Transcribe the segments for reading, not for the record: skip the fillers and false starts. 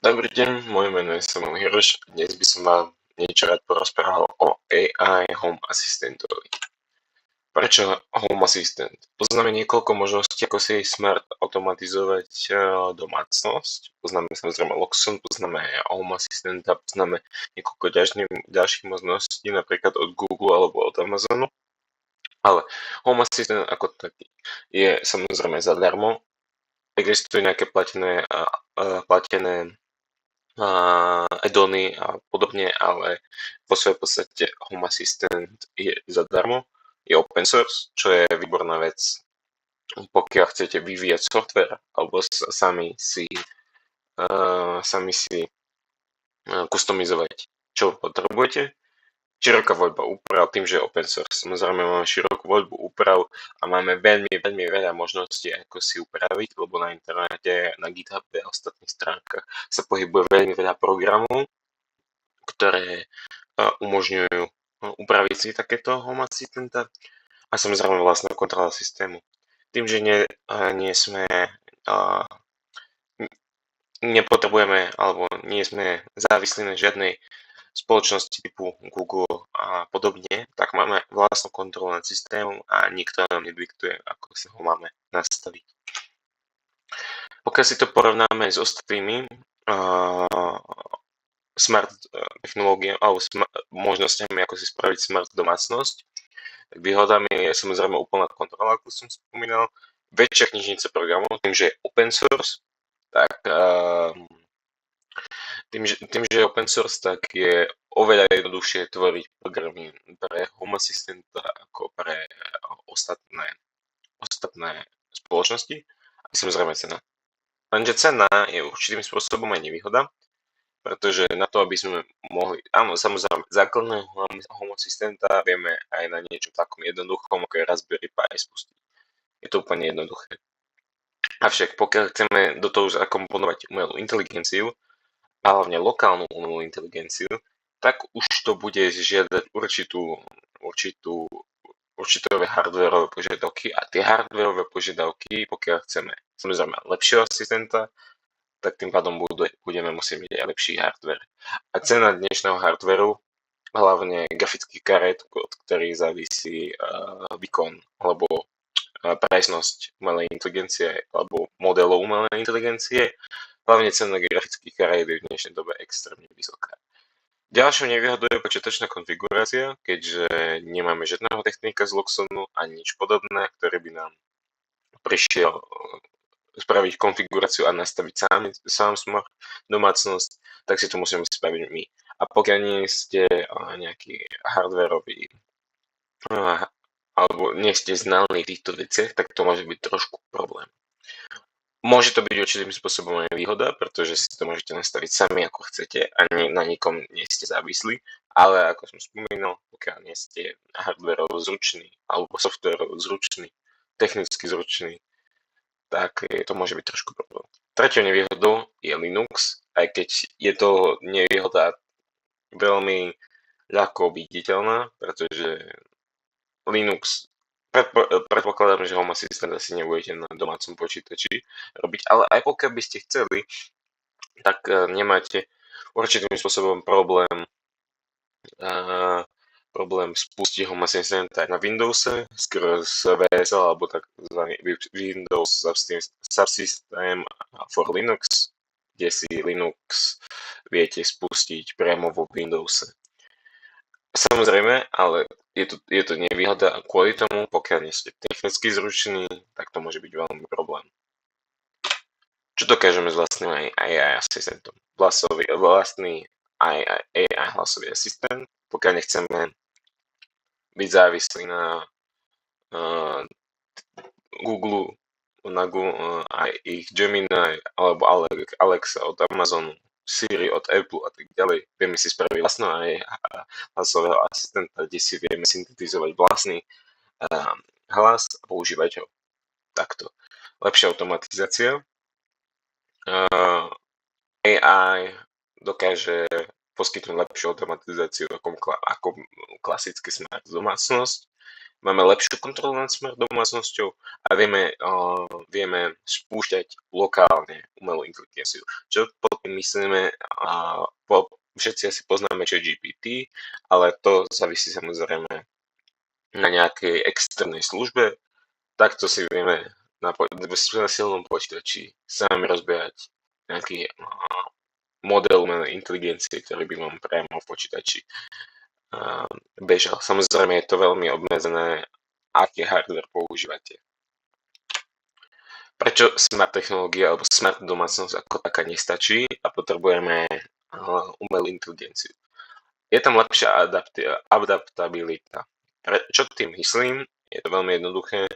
Dobrý deň, moje meno je Samuel Hirš. Dnes by som vám niečo rád porozprával o AI Home Assistantovi. Prečo Home Assistant? Poznáme niekoľko možností, ako si smart automatizovať domácnosť. Poznáme samozrejme Loxon, poznáme Home Assistanta, poznáme niekoľko ďalších možností, napríklad od Google alebo od Amazonu. Ale Home Assistant ako taký je samozrejme zadarmo. Existujú nejaké platené add-ony a podobne, ale vo svojej podstate Home Assistant je zadarmo, je open source, čo je výborná vec, pokiaľ chcete vyvíjať software alebo sami si customizovať, čo potrebujete. Široká voľba úprav, tým, že je open source. Samozrejme máme širokú voľbu úprav a máme veľmi veľa možností, ako si upraviť, lebo na internete, na GitHub a ostatných stránkach sa pohybuje veľmi veľa programov, ktoré umožňujú upraviť si takéto Home Assistanta a samozrejme vlastná kontrola systému. Tým, že nepotrebujeme alebo nie sme závislí na žiadnej spoločnosti typu Google a podobne, tak máme vlastnú kontrolu nad systémom a nikto nám nediktuje, ako sa ho máme nastaviť. Pokiaľ si to porovnáme s ostatnými smart technológiami alebo možnosťami, ako si spraviť smart domácnosť, tak výhodami je samozrejme úplná kontrola, ako som spomínal, väčšia knižnica programov, tým, že je open source, tak tým, že je open source, tak je oveľa jednoduchšie tvoriť programy pre Home Assistanta ako pre ostatné spoločnosti a samozrejme cena. Lenže cena je určitým spôsobom aj nevýhoda, pretože na to, aby sme mohli, áno, samozrejme, základného Home Assistanta vieme aj na niečom takom jednoduchom, ako je Raspberry Pi spustiť. Je to úplne jednoduché. Avšak pokiaľ chceme do toho zakomponovať umelú inteligenciu, a hlavne lokálnu umelú inteligenciu, tak už to bude žiadať určité hardwareové požiadavky a tie hardwareové požiadavky, pokiaľ chceme samozrejme lepšieho asistenta, tak tým pádom budeme musieť mať aj lepší hardware. A cena dnešného hardwareu, hlavne grafických kariet, od ktorých závisí výkon alebo presnosť umelej inteligencie alebo modelov umelej inteligencie, hlavne cena grafických kariet je v dnešnej dobe extrémne vysoká. Ďalšou nevýhodou je počiatočná konfigurácia, keďže nemáme žiadneho technika z Loxonu ani nič podobné, ktorý by nám prišiel spraviť konfiguráciu a nastaviť sám smart domácnosť, tak si to musíme spraviť my. A pokiaľ nie ste nejaký hardwareový alebo nie ste znalí v týchto veciach, tak to môže byť trošku problém. Môže to byť určitým spôsobom aj výhoda, pretože si to môžete nastaviť sami ako chcete a na nikom nie ste závislí, ale ako som spomínal, pokiaľ nie ste hardwareovo zručný alebo softwareovo zručný, technicky zručný, tak to môže byť trošku problém. Treťou nevýhodou je Linux, aj keď je to nevýhoda veľmi ľahko viditeľná, pretože Linux, predpokladám, že Home Assistant asi nebudete na domácom počítači robiť, ale aj pokiaľ by ste chceli, tak nemáte určitým spôsobom problém spustiť Home Assistant aj na Windowse skrz VSL alebo takzvaný Windows Subsystem for Linux, kde si Linux viete spustiť priamo vo Windowse. Samozrejme, ale je to nevýhoda kvôli tomu, pokiaľ nie ste technicky zruční, tak to môže byť veľmi problém. Čo dokážeme s vlastným AI asistentom? Vlastný AI hlasový asistent, pokiaľ nechceme byť závislí na Google, aj ich Gemini alebo Alexa od Amazonu, Siri od Apple a tak ďalej. Vieme si spraviť vlastného aj hlasového asistenta, kde si vieme syntetizovať vlastný hlas a používať ho takto. Lepšia automatizácia. AI dokáže poskytnúť lepšiu automatizáciu ako klasický smart domácnosť. máme lepšiu kontrolu nad smart domácnosťou a vieme spúšťať lokálne umelú inteligenciu. Čo pod tým myslíme, všetci asi poznáme ChatGPT, ale to závisí samozrejme na nejakej externej službe. Takto si vieme na silnom počítači sami rozbiehať nejaký model umelej inteligencie, ktorý by vám priamo v počítači bežal. Samozrejme je to veľmi obmedzené, aký hardware používate. Prečo smart technológia alebo smart domácnosť ako taká nestačí a potrebujeme umelú inteligenciu? Je tam lepšia adaptabilita. Čo tým myslím? Je to veľmi jednoduché.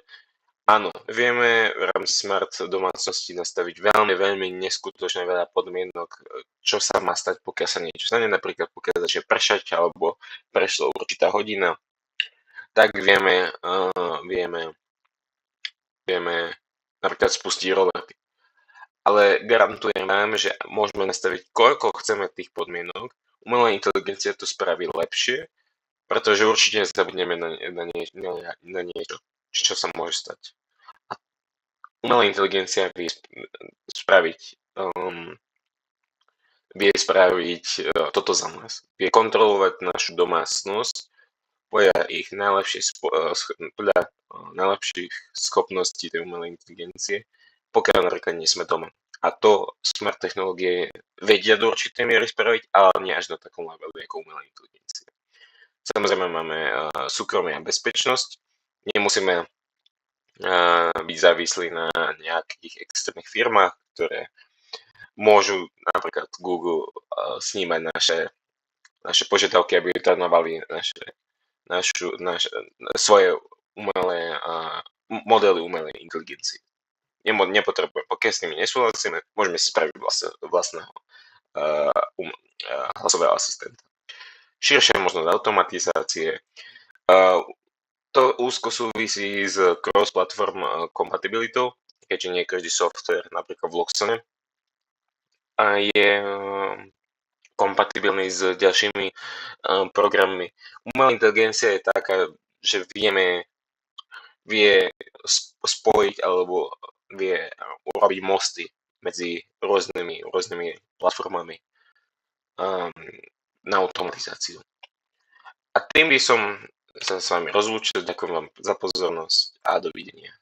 Áno, vieme v rámci smart domácnosti nastaviť veľmi neskutočne veľa podmienok, čo sa má stať, pokiaľ sa niečo stane, napríklad pokiaľ začne pršať alebo prešlo určitá hodina, tak vieme napríklad spustiť roboty. Ale garantujem vám, že môžeme nastaviť koľko chceme tých podmienok, umelá inteligencia to spraví lepšie, pretože určite nezabudneme na niečo, čo sa môže stať. A umelá inteligencia vie spraviť toto za nás. Vie kontrolovať našu domácnosť podľa najlepších schopností tej umelej inteligencie, pokiaľ napríklad nie sme doma. A to smart technológie vedia do určitej miery spraviť, ale nie až na takom levelu ako umelá inteligencia. Samozrejme máme súkromie a bezpečnosť. Nemusíme byť závislí na nejakých externých firmách, ktoré môžu napríklad Google snímať naše požiadavky, aby trénovali svoje umelé modely umelej inteligencie. Nepotrebujeme, pokiaľ s nimi nesúhlasíme, môžeme si spraviť vlastného hlasového asistenta. Širšia možnosť automatizácie. To úzko súvisí s cross-platform kompatibilitou, keďže nie každý software, napríklad v Loxone, je kompatibilný s ďalšími programmi. Umelá inteligencia je taká, že vie spojiť alebo vie urobiť mosty medzi rôznymi platformami na automatizáciu. A tým by som sa s vami rozlúčil. Ďakujem vám za pozornosť a dovidenia.